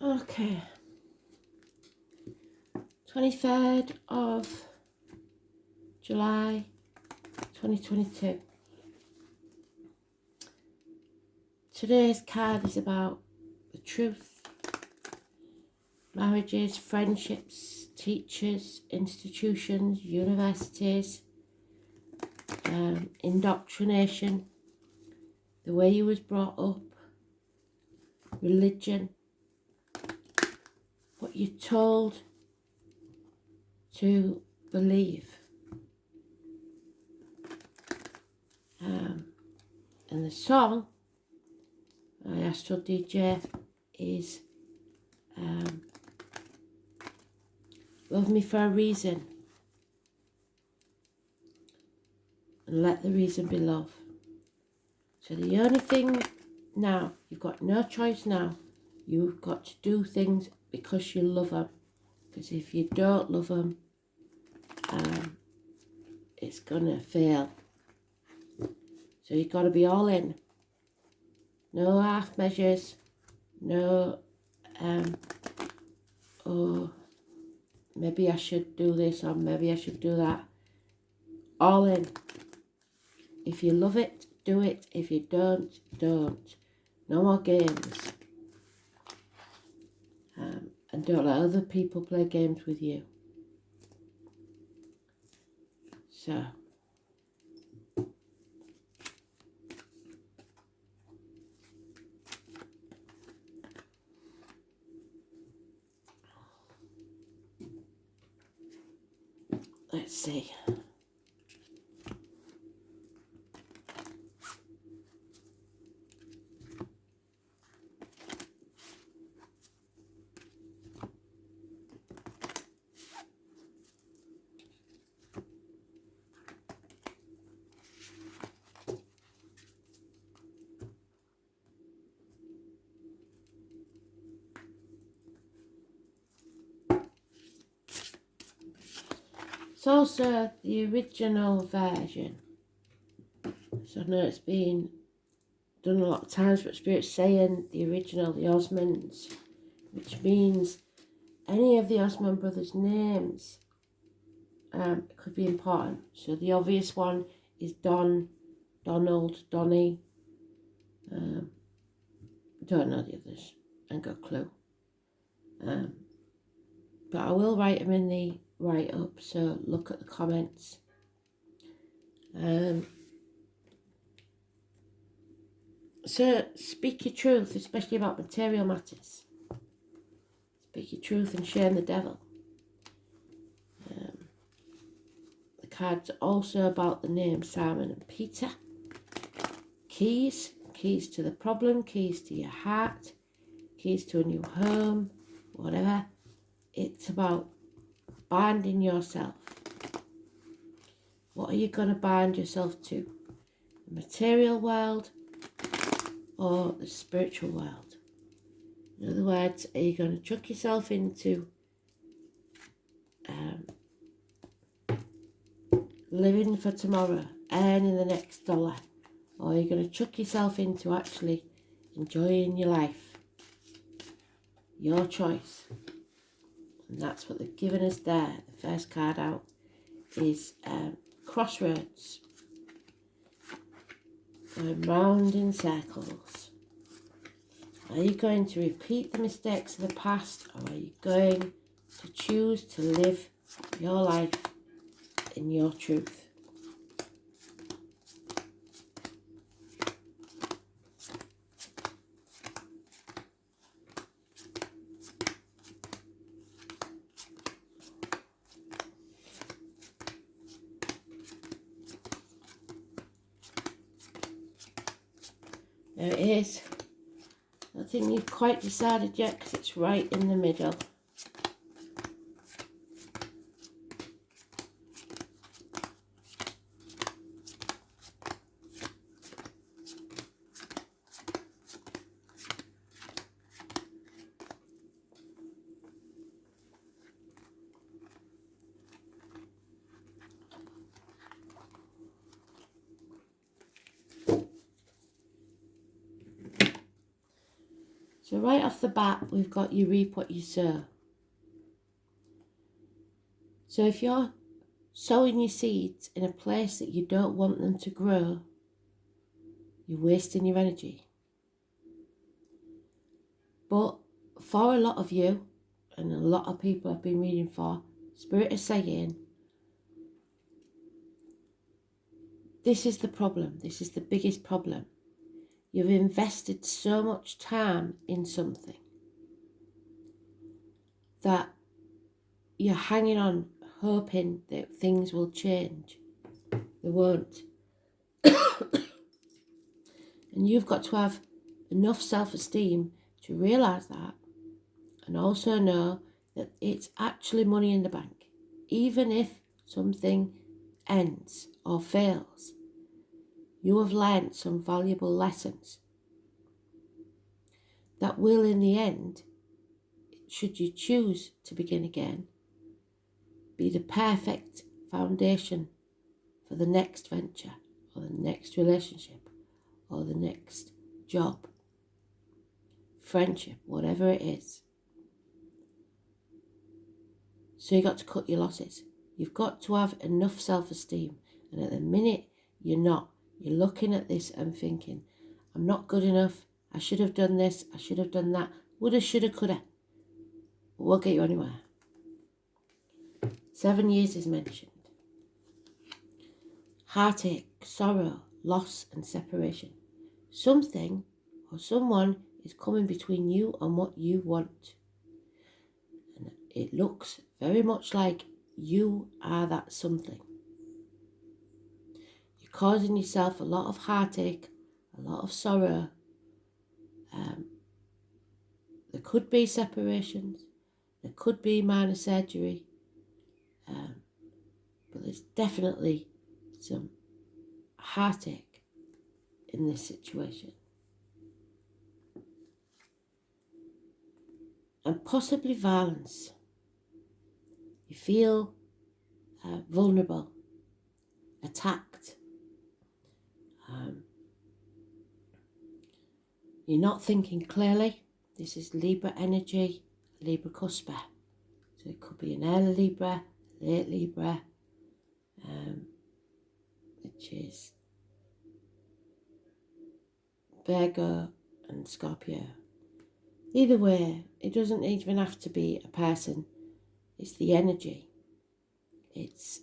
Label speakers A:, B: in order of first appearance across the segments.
A: Okay. 23rd of July 2022. Today's card is about the truth, marriages, friendships, teachers, institutions, universities, indoctrination, the way you was brought up, religion, what you're told to believe. And the song by Astro DJ is Love Me for a Reason and Let the Reason Be Love. So the only thing now, you've got no choice now. You've got to do things because you love them. Because if you don't love them, it's going to fail. So you've got to be all in. No half measures. No, oh, maybe I should do this or maybe I should do that. All in. If you love it, do it. If you don't, don't. No more games. And don't let other people play games with you. So. Let's see. It's also the original version. So I know it's been done a lot of times, but Spirit's saying the original, the Osmonds, which means any of the Osmond brothers' names could be important. So the obvious one is Don, Donald, Donny. Don't know the others, ain't got a clue. But I will write them in the write-up, so look at the comments. So speak your truth, especially about material matters. Speak your truth and shame the devil. The card's also about the name Simon and Peter. Keys to the problem, keys to your heart, keys to a new home, whatever. It's about binding yourself. What are you going to bind yourself to? The material world or the spiritual world? In other words, are you going to chuck yourself into living for tomorrow, earning the next dollar? Or are you going to chuck yourself into actually enjoying your life? Your choice. And that's what they've given us there. The first card out is Crossroads. Going round in circles. Are you going to repeat the mistakes of the past, or are you going to choose to live your life in your truth? There it is. I think you've quite decided yet because it's right in the middle. So right off the bat, we've got you reap what you sow. So if you're sowing your seeds in a place that you don't want them to grow, you're wasting your energy. But for a lot of you, and a lot of people I've been reading for, Spirit is saying, this is the problem. This is the biggest problem. You've invested so much time in something that you're hanging on, hoping that things will change. They won't. And you've got to have enough self-esteem to realise that, and also know that it's actually money in the bank. Even if something ends or fails, you have learnt some valuable lessons that will, in the end, should you choose to begin again, be the perfect foundation for the next venture or the next relationship or the next job, friendship, whatever it is. So you've got to cut your losses. You've got to have enough self-esteem. And at the minute you're not, you're looking at this and thinking, I'm not good enough, I should have done this, I should have done that, woulda, shoulda, coulda. It won't get you anywhere. 7 years is mentioned. Heartache, sorrow, loss and separation. Something or someone is coming between you and what you want. And it looks very much like you are that something. You're causing yourself a lot of heartache, a lot of sorrow. There could be separations, there could be minor surgery, but there's definitely some heartache in this situation. And possibly violence. You feel vulnerable, attacked. You're not thinking clearly. This is Libra energy, Libra cusper. So it could be an early Libra, late Libra, which is Virgo and Scorpio. Either way, it doesn't even have to be a person. It's the energy. It's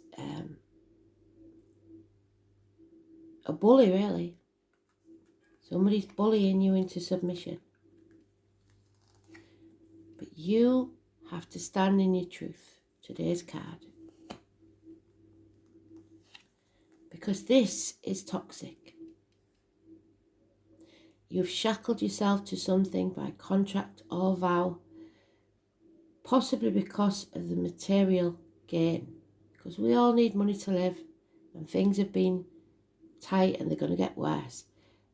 A: a bully, really. Somebody's bullying you into submission. But you have to stand in your truth. Today's card. Because this is toxic. You've shackled yourself to something by contract or vow, possibly because of the material gain. Because we all need money to live, and things have been tight and they're going to get worse.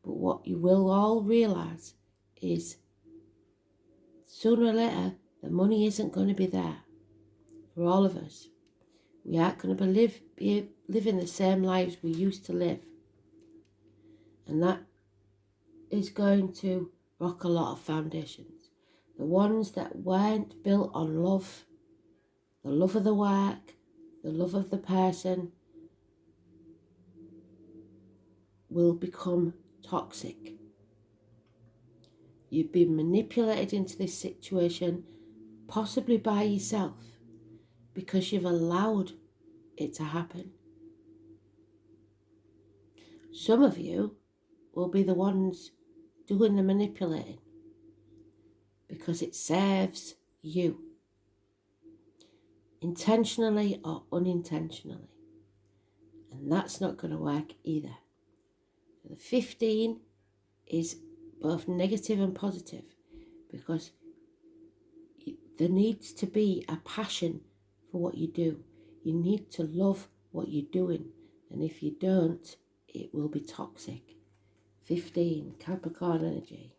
A: But what you will all realise is sooner or later the money isn't going to be there for all of us. We aren't going to be living the same lives we used to live. And that is going to rock a lot of foundations. The ones that weren't built on love, the love of the work, the love of the person, will become toxic. You've been manipulated into this situation, possibly by yourself, because you've allowed it to happen. Some of you will be the ones doing the manipulating because it serves you, intentionally or unintentionally. And that's not going to work either. The 15 is both negative and positive, because there needs to be a passion for what you do. You need to love what you're doing, and if you don't, it will be toxic. 15, Capricorn energy.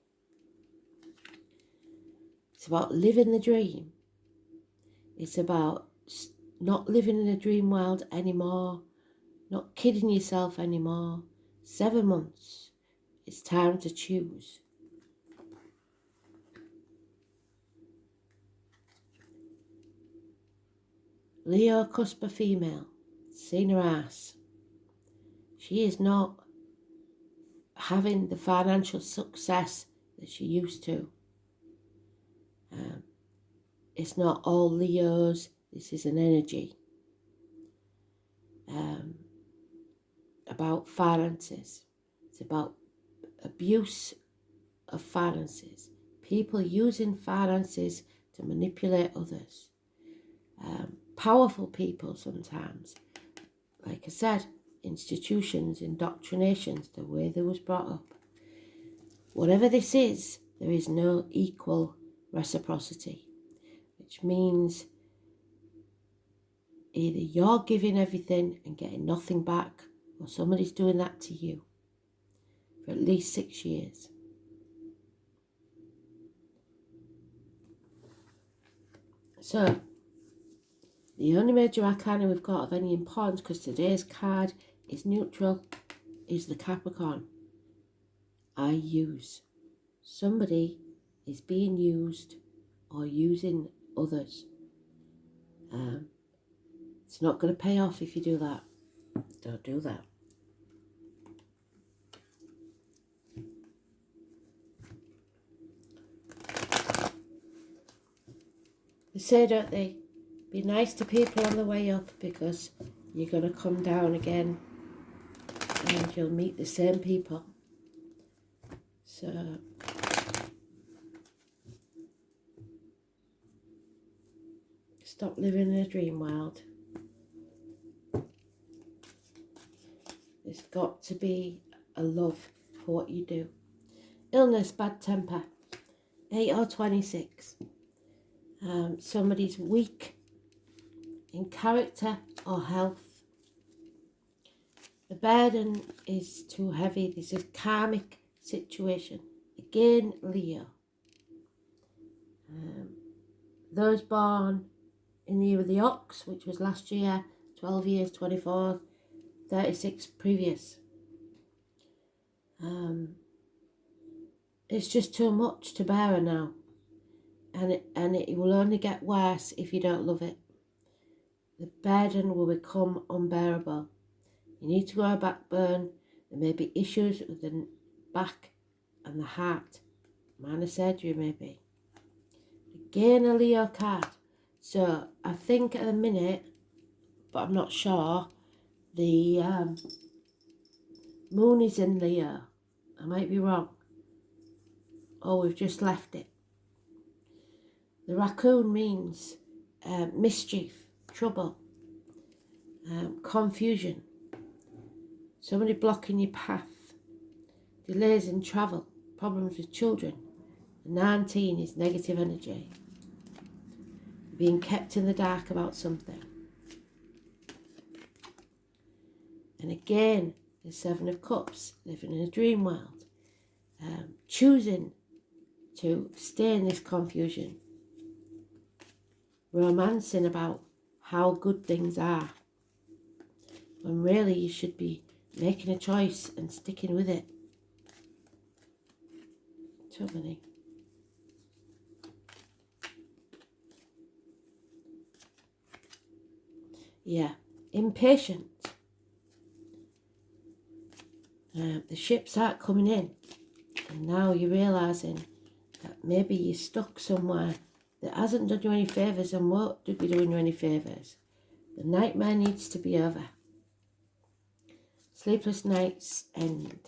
A: It's about living the dream. It's about not living in a dream world anymore, not kidding yourself anymore. 7 months. It's time to choose. Leo cusp female. Seen her ass. She is not having the financial success that she used to. It's not all Leos. This is an energy about finances. It's about abuse of finances. People using finances to manipulate others. Powerful people sometimes. Like I said, institutions, indoctrinations, the way they was brought up. Whatever this is, there is no equal reciprocity, which means either you're giving everything and getting nothing back, or somebody's doing that to you for at least 6 years. So, the only major arcana we've got of any importance, because today's card is neutral, is the Capricorn. I use. Somebody is being used or using others. It's not going to pay off if you do that. Don't do that. They say, don't they, be nice to people on the way up, because you're going to come down again and you'll meet the same people. So stop living in a dream world. There's got to be a love for what you do. Illness, bad temper, 8 or 26. Somebody's weak in character or health. The burden is too heavy. This is a karmic situation. Again, Leo. Those born in the year of the ox, which was last year, 12 years, 24, 36 previous. It's just too much to bear now. And it will only get worse if you don't love it. The burden will become unbearable. You need to grow a backbone. There may be issues with the back and the heart. Minor surgery maybe. Again, a Leo card. So I think at the minute, but I'm not sure, the moon is in Leo. I might be wrong. Oh, we've just left it. The raccoon means mischief, trouble, confusion, somebody blocking your path, delays in travel, problems with children. The 19 is negative energy, being kept in the dark about something. And again, the 7 of Cups, living in a dream world, choosing to stay in this confusion, romancing about how good things are, when really you should be making a choice and sticking with it. Too many. Yeah, impatient. The ships aren't coming in, and now you're realising that maybe you're stuck somewhere that hasn't done you any favours and won't be doing you any favours. The nightmare needs to be over. Sleepless nights end.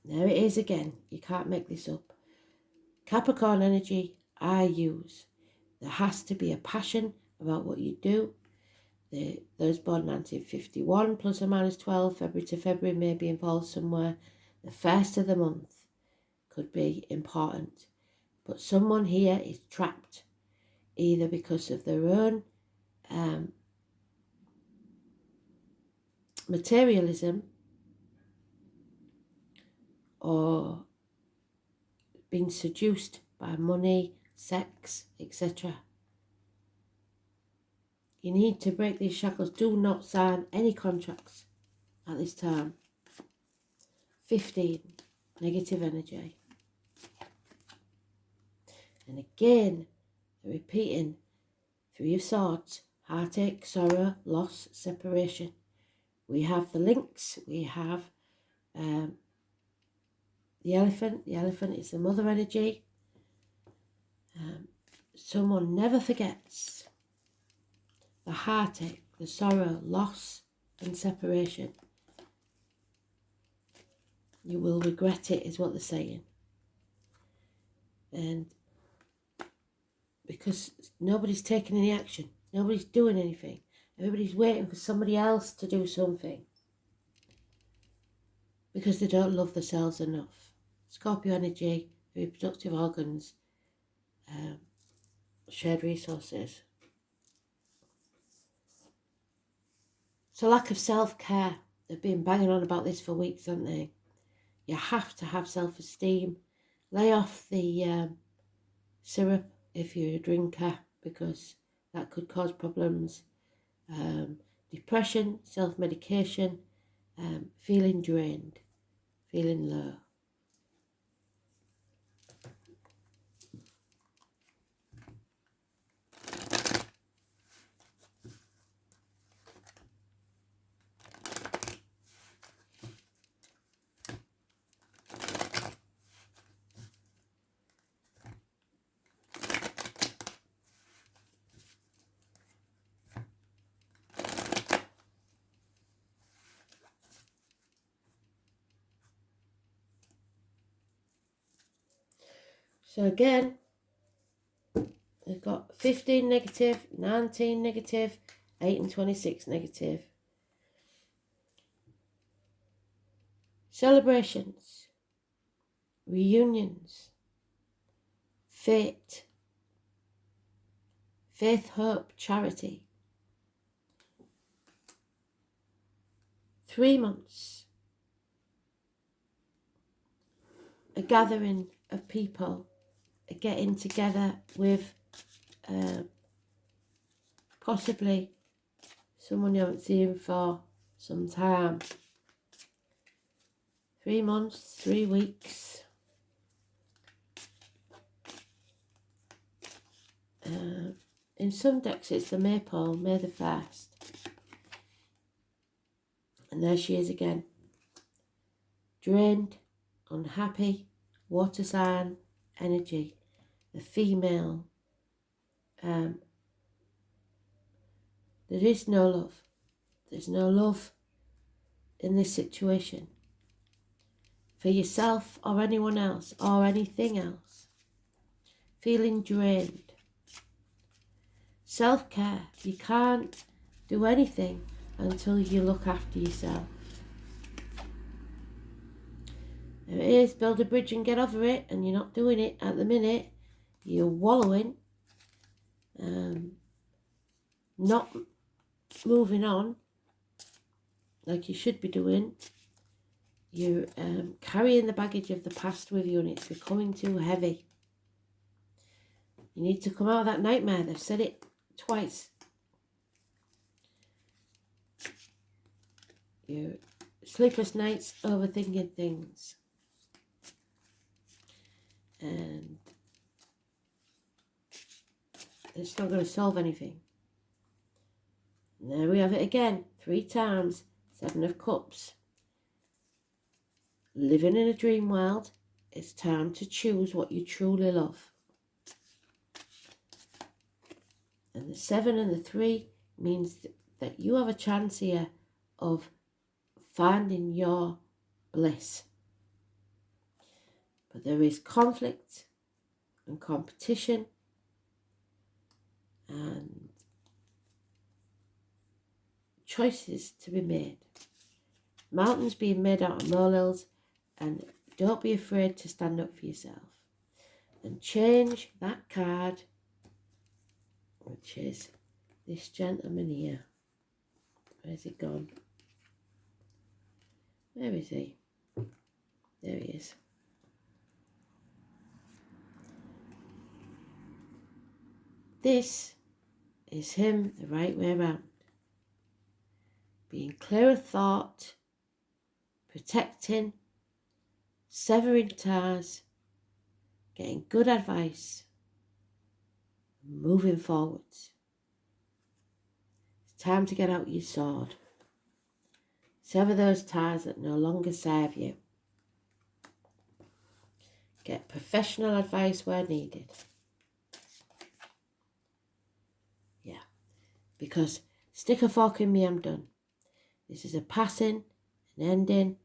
A: There it is again. You can't make this up. Capricorn energy, I use. There has to be a passion about what you do. Those born 1951, plus or minus 12, February to February, may be involved somewhere. The first of the month could be important. But someone here is trapped, either because of their own materialism or being seduced by money, sex, etc. You need to break these shackles. Do not sign any contracts at this time. 15, negative energy. And again, repeating, 3 of Swords, heartache, sorrow, loss, separation. We have the lynx, we have the elephant. The elephant is the mother energy. Someone never forgets the heartache, the sorrow, loss and separation. You will regret it, is what they're saying. And because nobody's taking any action, nobody's doing anything. Everybody's waiting for somebody else to do something because they don't love themselves enough. Scorpio energy, reproductive organs, shared resources. So lack of self-care. They've been banging on about this for weeks, haven't they? You have to have self-esteem. Lay off the syrup if you're a drinker, because that could cause problems. Depression, self-medication, feeling drained, feeling low. So again, they've got 15 negative, 19 negative, 8 and 26 negative. Celebrations, reunions, fate, faith, hope, charity. 3 months. A gathering of people, a getting together with possibly someone you haven't seen for some time. 3 months, 3 weeks. In some decks it's the maypole, May the 1st. And there she is again. Drained, unhappy, water sign energy. The female. There is no love. There's no love in this situation for yourself or anyone else or anything else. Feeling drained. Self-care. You can't do anything until you look after yourself. There it is, build a bridge and get over it, and you're not doing it at the minute. You're wallowing, not moving on like you should be doing. You're carrying the baggage of the past with you, and it's becoming too heavy. You need to come out of that nightmare. They've said it twice. Your sleepless nights, overthinking things. And it's not going to solve anything. And there we have it again. 3 times. 7 of Cups. Living in a dream world. It's time to choose what you truly love. And the 7 and the 3 means that you have a chance here of finding your bliss. But there is conflict and competition and choices to be made. Mountains being made out of molehills, and don't be afraid to stand up for yourself. And change that card, which is this gentleman here. Where's he gone? Where is he? There he is. This is him the right way around. Being clear of thought, protecting, severing ties, getting good advice, moving forwards. time to get out your sword. Sever those ties that no longer serve you. Get professional advice where needed. Yeah, because stick a fork in me, I'm done. This is a passing, an ending,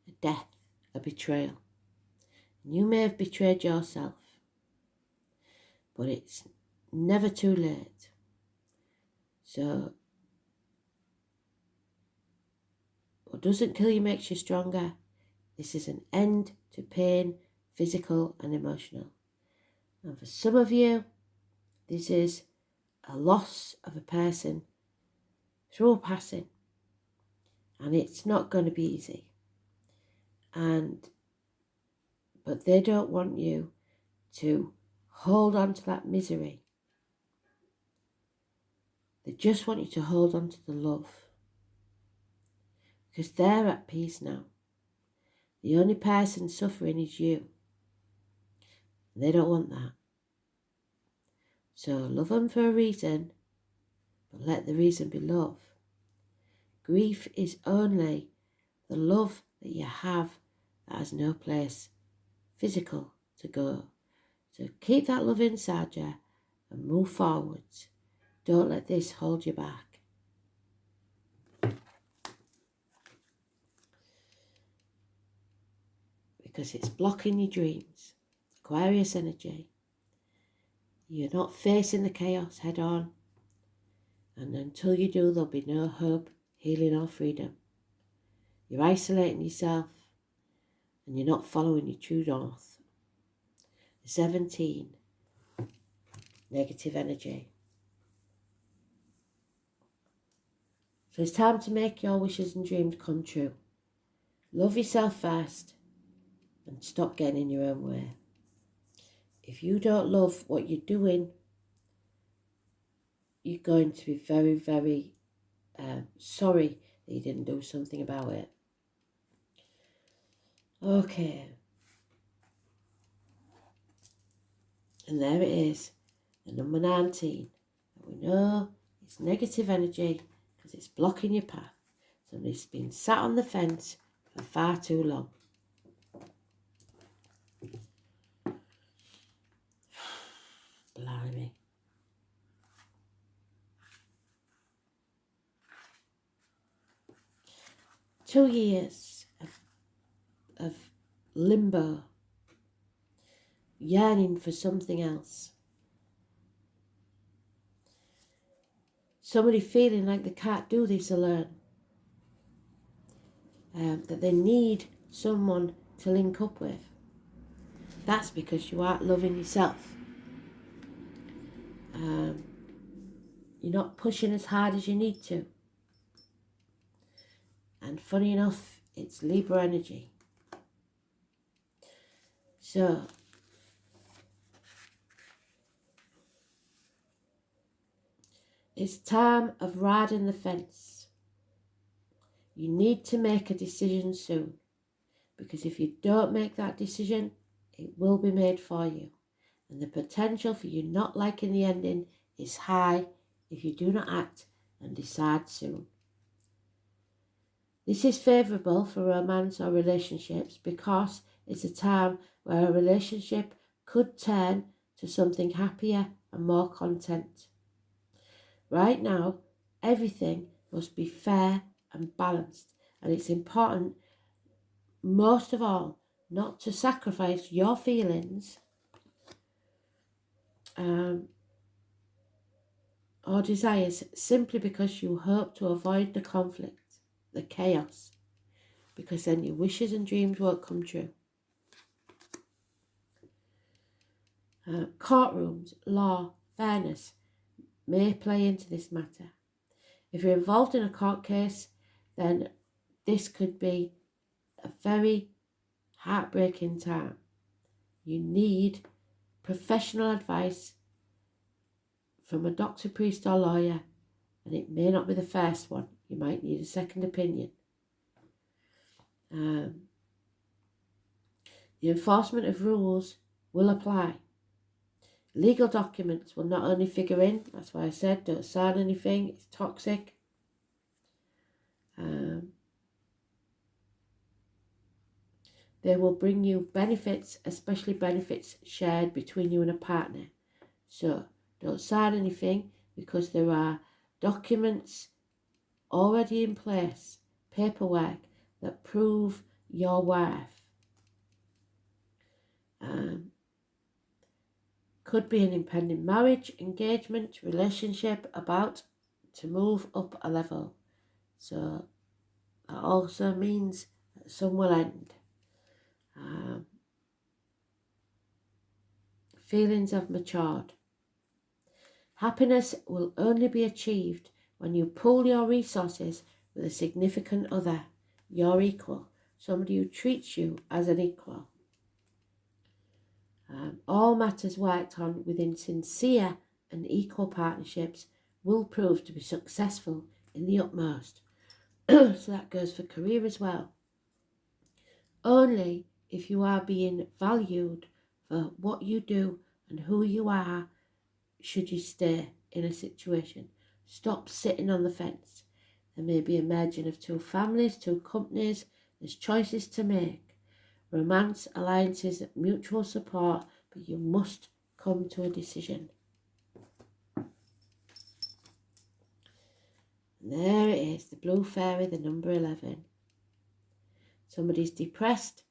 A: a death, a betrayal. And you may have betrayed yourself, but it's never too late. So, what doesn't kill you makes you stronger. This is an end to pain, physical and emotional. And for some of you, this is a loss of a person through a passing. And it's not going to be easy. But they don't want you to hold on to that misery. They just want you to hold on to the love. Because they're at peace now. The only person suffering is you. And they don't want that. So love them for a reason, but let the reason be love. Grief is only the love that you have that has no place physical to go. So keep that love inside you and move forwards. Don't let this hold you back. Because it's blocking your dreams. Aquarius energy. You're not facing the chaos head on. And until you do, there'll be no hope, healing or freedom. You're isolating yourself and you're not following your true north. 17. Negative energy. So it's time to make your wishes and dreams come true. Love yourself first and stop getting in your own way. If you don't love what you're doing, you're going to be very, very sorry that you didn't do something about it. Okay. And there it is, the number 19. And we know it's negative energy because it's blocking your path. Somebody's been sat on the fence for far too long. Blimey. Two years of limbo, yearning for something else. Somebody feeling like they can't do this alone. That they need someone to link up with. That's because you aren't loving yourself. You're not pushing as hard as you need to. And funny enough, it's Libra energy. So, it's time of riding the fence. You need to make a decision soon. Because if you don't make that decision, it will be made for you. And the potential for you not liking the ending is high if you do not act and decide soon. This is favourable for romance or relationships because it's a time where a relationship could turn to something happier and more content. Right now, everything must be fair and balanced, and it's important, most of all, not to sacrifice your feelings or desires simply because you hope to avoid the conflict, the chaos, because then your wishes and dreams won't come true. Courtrooms, law, fairness may play into this matter. If you're involved in a court case, then this could be a very heartbreaking time. You need professional advice from a doctor, priest or lawyer, and it may not be the first one. You might need a second opinion. The enforcement of rules will apply. Legal documents will not only figure in, that's why I said don't sign anything, it's toxic, They will bring you benefits, especially benefits shared between you and a partner. So don't sign anything because there are documents already in place, paperwork that prove your worth. Could be an impending marriage, engagement, relationship about to move up a level. So that also means that some will end. Feelings have matured. Happiness will only be achieved when you pool your resources with a significant other, your equal, somebody who treats you as an equal. All matters worked on within sincere and equal partnerships will prove to be successful in the utmost. So that goes for career as well. Only if you are being valued for what you do and who you are should you stay in a situation. Stop sitting on the fence. There may be a merging of two families, two companies. There's choices to make. Romance, alliances, mutual support, but you must come to a decision. And there it is, the blue fairy, the number 11. Somebody's depressed,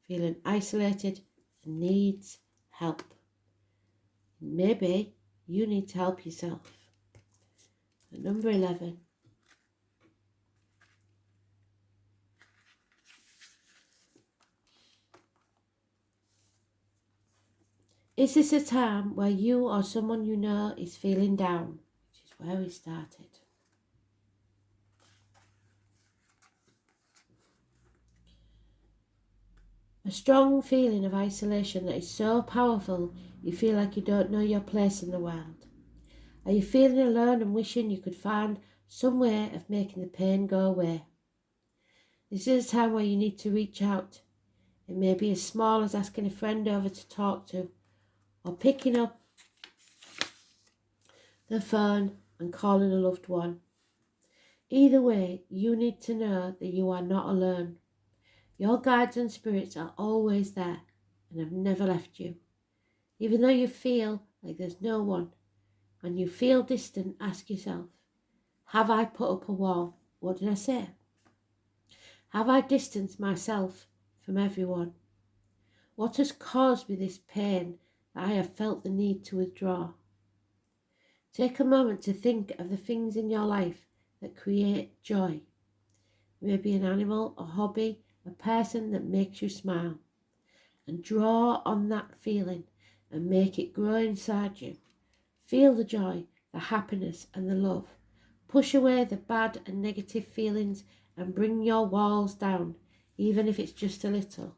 A: feeling isolated, and needs help. Maybe you need to help yourself. The number 11. Is this a time where you or someone you know is feeling down? Which is where we started. A strong feeling of isolation that is so powerful you feel like you don't know your place in the world. Are you feeling alone and wishing you could find some way of making the pain go away? This is a time where you need to reach out. It may be as small as asking a friend over to talk to, or picking up the phone and calling a loved one. Either way, you need to know that you are not alone. Your guides and spirits are always there and have never left you. Even though you feel like there's no one, when you feel distant, ask yourself, have I put up a wall? What did I say? Have I distanced myself from everyone? What has caused me this pain that I have felt the need to withdraw? Take a moment to think of the things in your life that create joy. Maybe an animal, a hobby, a person that makes you smile. And draw on that feeling and make it grow inside you. Feel the joy, the happiness and the love. Push away the bad and negative feelings and bring your walls down, even if it's just a little.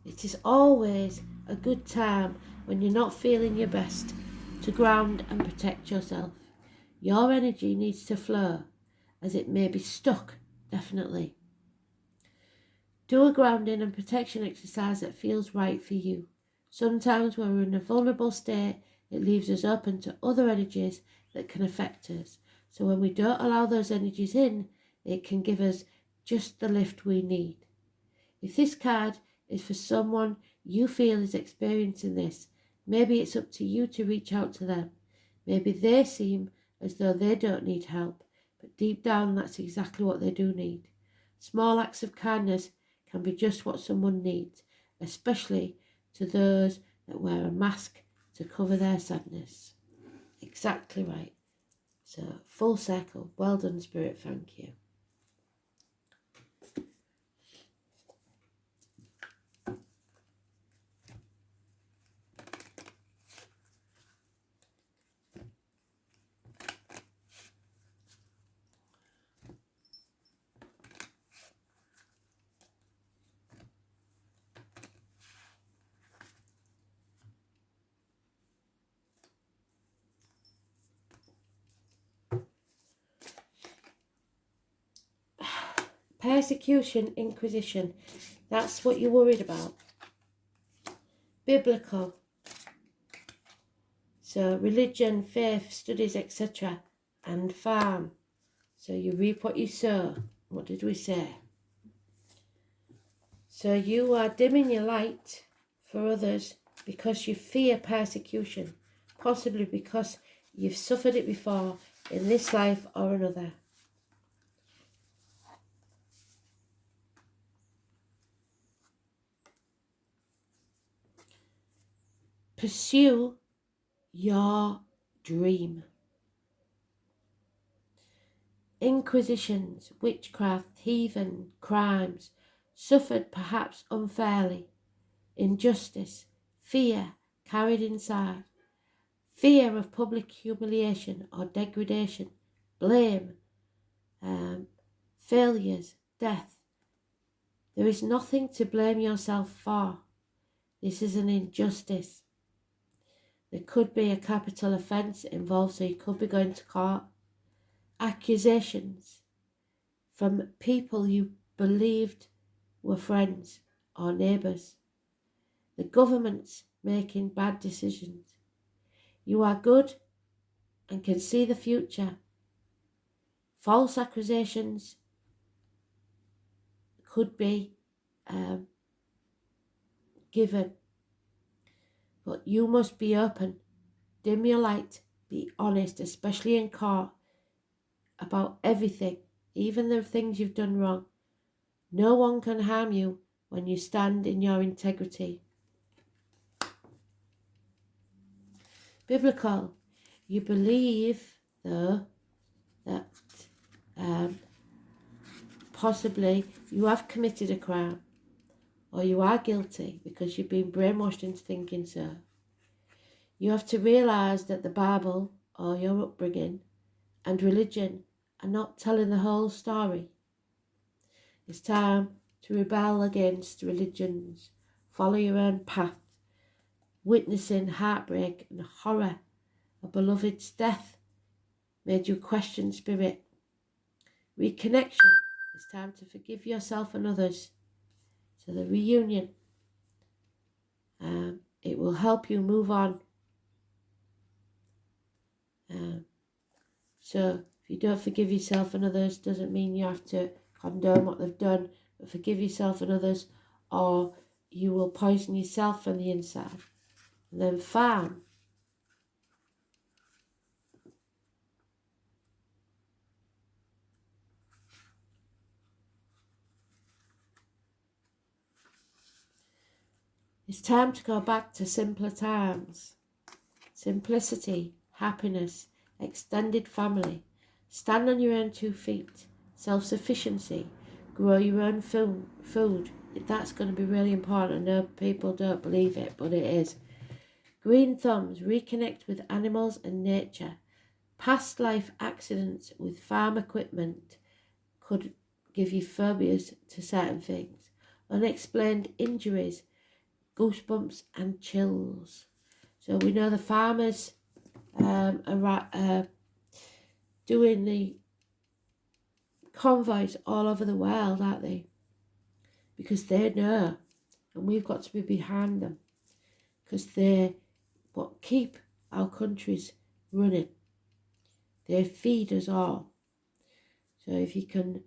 A: It is always a good time when you're not feeling your best to ground and protect yourself. Your energy needs to flow, as it may be stuck, definitely. Do a grounding and protection exercise that feels right for you. Sometimes when we're in a vulnerable state, it leaves us open to other energies that can affect us. So when we don't allow those energies in, it can give us just the lift we need. If this card is for someone you feel is experiencing this, maybe it's up to you to reach out to them. Maybe they seem as though they don't need help, but deep down that's exactly what they do need. Small acts of kindness can be just what someone needs, especially to those that wear a mask to cover their sadness. Exactly right. So, full circle. Well done, Spirit. Thank you. Persecution, inquisition. That's what you're worried about. Biblical. So religion, faith, studies, etc. And farm. So you reap what you sow. What did we say? So you are dimming your light for others because you fear persecution, possibly because you've suffered it before in this life or another. Pursue your dream. Inquisitions, witchcraft, heathen, crimes, suffered perhaps unfairly, injustice, fear carried inside, fear of public humiliation or degradation, blame, failures, death. There is nothing to blame yourself for. This is an injustice. There could be a capital offence involved, so you could be going to court. Accusations from people you believed were friends or neighbours. The government's making bad decisions. You are good and can see the future. False accusations could be given, but you must be open, dim your light, be honest, especially in court, about everything, even the things you've done wrong. No one can harm you when you stand in your integrity. Biblical. You believe, though, that possibly you have committed a crime or you are guilty because you've been brainwashed into thinking so. You have to realise that the Bible or your upbringing and religion are not telling the whole story. It's time to rebel against religions, follow your own path, witnessing heartbreak and horror. A beloved's death made you question spirit. Reconnection. It's time to forgive yourself and others. So the reunion, it will help you move on. So if you don't forgive yourself and others, doesn't mean you have to condone what they've done, but forgive yourself and others, or you will poison yourself from the inside. And then farm. It's time to go back to simpler times. Simplicity, happiness, extended family, stand on your own 2 feet, self-sufficiency, grow your own food. That's going to be really important. I know people don't believe it, but it is. Green thumbs, reconnect with animals and nature. Past life accidents with farm equipment could give you phobias to certain things. Unexplained injuries, goosebumps and chills. So we know the farmers are doing the convoys all over the world, aren't they? Because they know, and we've got to be behind them, because they're what keep our countries running. They feed us all. So if you can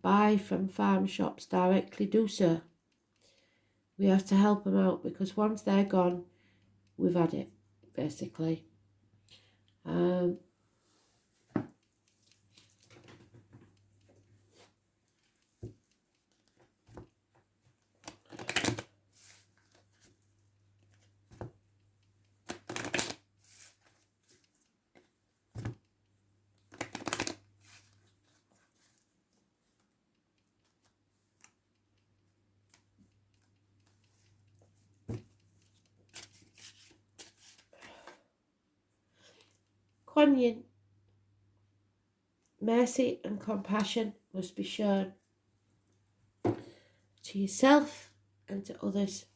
A: buy from farm shops directly, do so. We have to help them out, because once they're gone, we've had it, basically. Kuan Yin. Mercy and compassion must be shown to yourself and to others,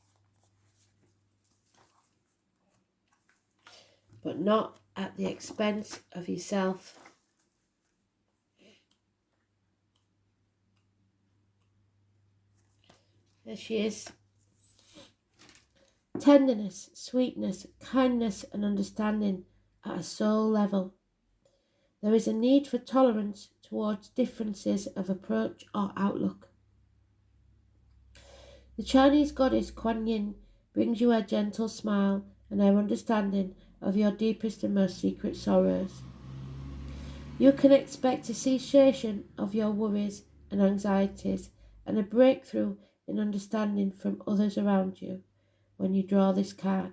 A: but not at the expense of yourself. There she is. Tenderness, sweetness, kindness and understanding at a soul level. There is a need for tolerance towards differences of approach or outlook. The Chinese goddess Kuan Yin brings you her gentle smile and her understanding of your deepest and most secret sorrows. You can expect a cessation of your worries and anxieties and a breakthrough in understanding from others around you when you draw this card.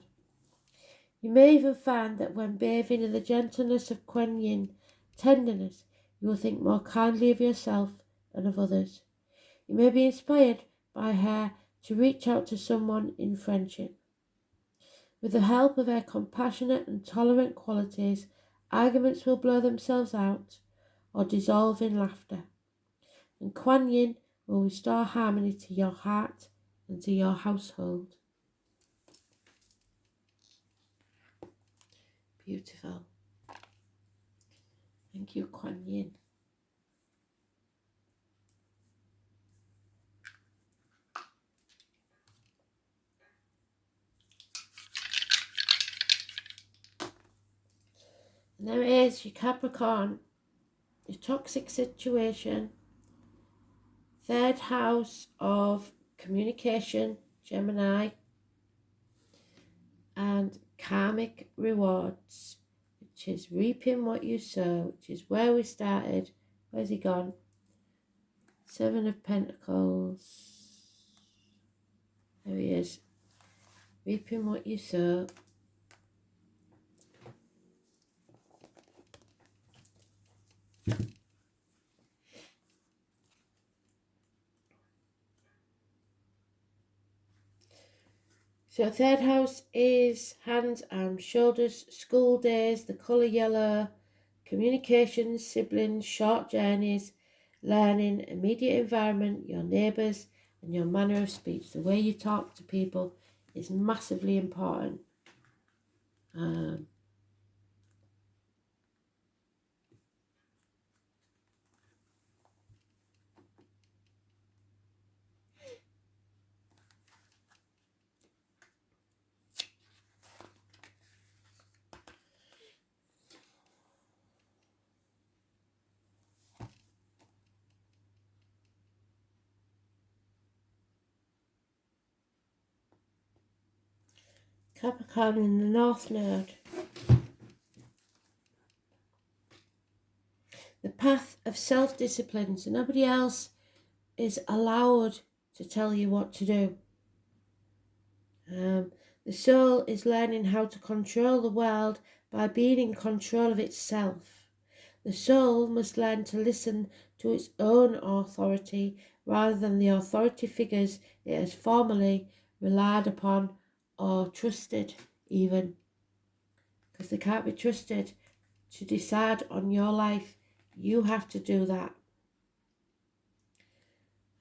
A: You may even find that when bathing in the gentleness of Kuan Yin tenderness, you will think more kindly of yourself and of others. You may be inspired by her to reach out to someone in friendship. With the help of her compassionate and tolerant qualities, arguments will blow themselves out or dissolve in laughter, and Kuan Yin will restore harmony to your heart and to your household. Beautiful. Thank you, Kuan Yin. And there it is, your Capricorn, your toxic situation, third house of communication, Gemini, and karmic rewards, which is reaping what you sow, which is where we started. Where's he gone? Seven of Pentacles. There he is. Reaping what you sow. So third house is hands, arms, shoulders, school days, the colour yellow, communications, siblings, short journeys, learning, immediate environment, your neighbours, and your manner of speech. The way you talk to people is massively important. Capricorn in the North Node. The path of self-discipline, so nobody else is allowed to tell you what to do. The soul is learning how to control the world by being in control of itself. The soul must learn to listen to its own authority rather than the authority figures it has formerly relied upon or trusted even. Because they can't be trusted to decide on your life. You have to do that.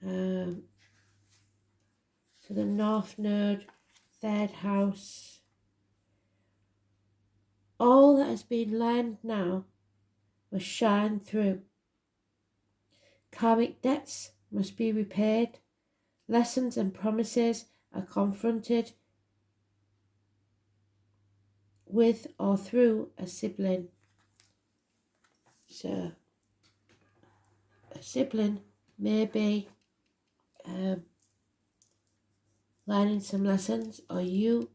A: So the North Node, third house. All that has been learned now must shine through. Karmic debts must be repaid. Lessons and promises are confronted with or through a sibling. So a sibling may be learning some lessons, or you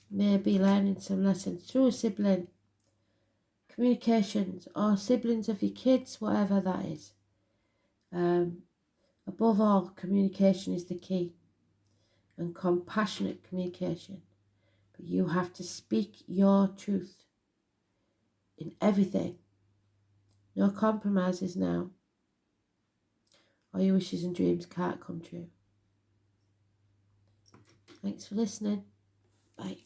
A: may be learning some lessons through a sibling. Communications or siblings of your kids, whatever that is. Above all, communication is the key, and compassionate communication. But you have to speak your truth in everything. No compromises now, or your wishes and dreams can't come true. Thanks for listening. Bye.